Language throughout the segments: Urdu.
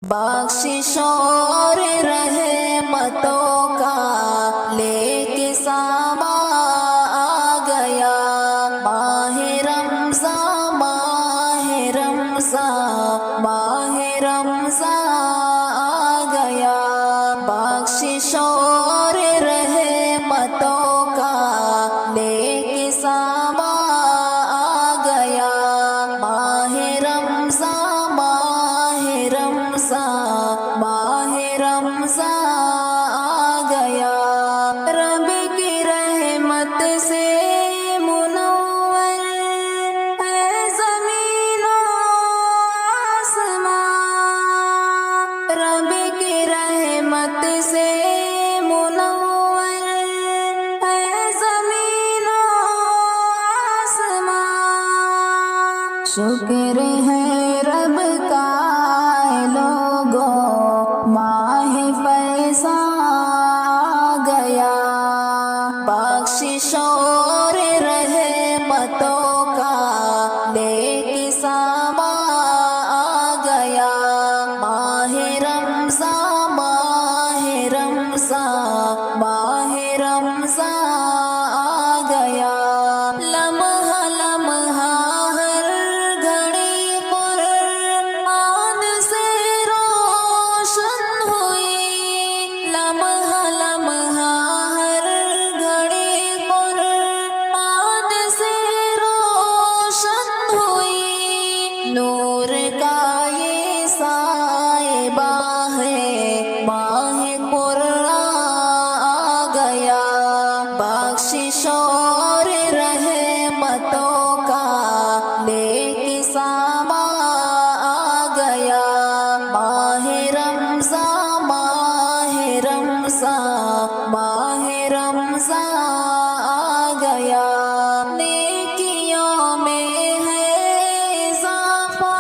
بخشش اور رحمتوں کا لے کے ساما آ گیا، ماہ رمضان ماہ رمضان ماہ رمضان آ گیا، بخشش اور رحمتوں کا لے کے ساما آ گیا، ماہ رمضان ماہ رمضان ماہ رمضان آ گیا، رب کی رحمت سے منور ہے زمین و آسمان، رب کی رحمت سے منور ہے زمین و آسمان، شکر ہے رب کا اے لوگوں، ماہ فیضان آ گیا، بخشش اور رحمتوں کا لے کے ساما آ گیا، ماہ رمضان ماہ رمضان ماہ رمضان آ گیا، لمحہ لمحہ ہر گھڑی قرآن سے روشن ہوئی، لمحہ لمحہ ہر گھڑی قرآن سے روشن ہوئی، نور کا یہ سائبہ ہے ماہ قرآن آ گیا، بخشش اور رحمتوں کا لے کے ساما آ گیا، ماہ رمضان ماہ رمضان ماہ رمضان آ گیا، نیکیوں میں ہے اضافہ،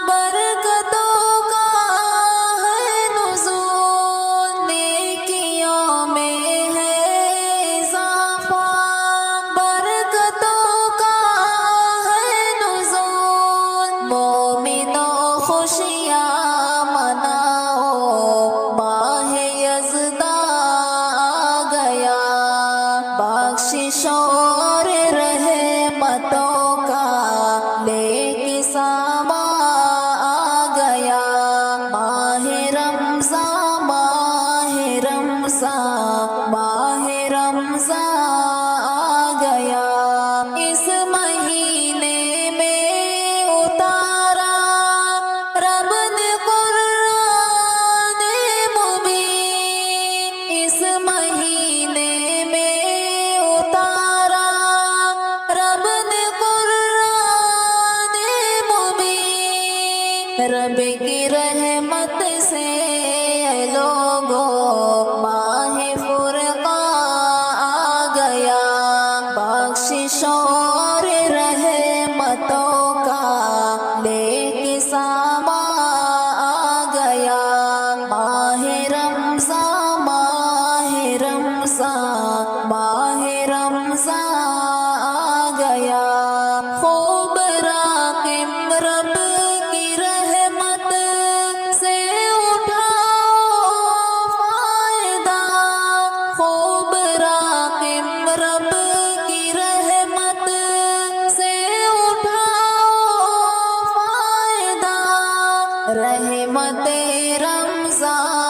برکتوں کا ہے نزول، نیکیوں میں ہے اضافہ، برکتوں کا ہے نزول، مومنوں خوشیاں مناؤ، ماہ یزدان آ گیا، بخشش اور رحمتوں کا لے کے ساما آ گیا، ماہ رمضان ماہ رمضان ماہ رمضان آ گیا، اس مہینے میں اتارا رب نے قرآن مبین، اس مہینے میں اتارا رب نے قرآن مبین، رب کی رحمت سے اے لوگوں ماہ فرقان آ گیا، بخشش اور رحمتوں کا لے کے ساما آ گیا، ماہ رمضان ماہ رمضان ماہ رمضان آ گیا، خوب راقب رب کی رحمت سے اٹھاؤ فائدہ، خوب راقب رب کی رحمت سے اٹھاؤ فائدہ، رحمت رمضان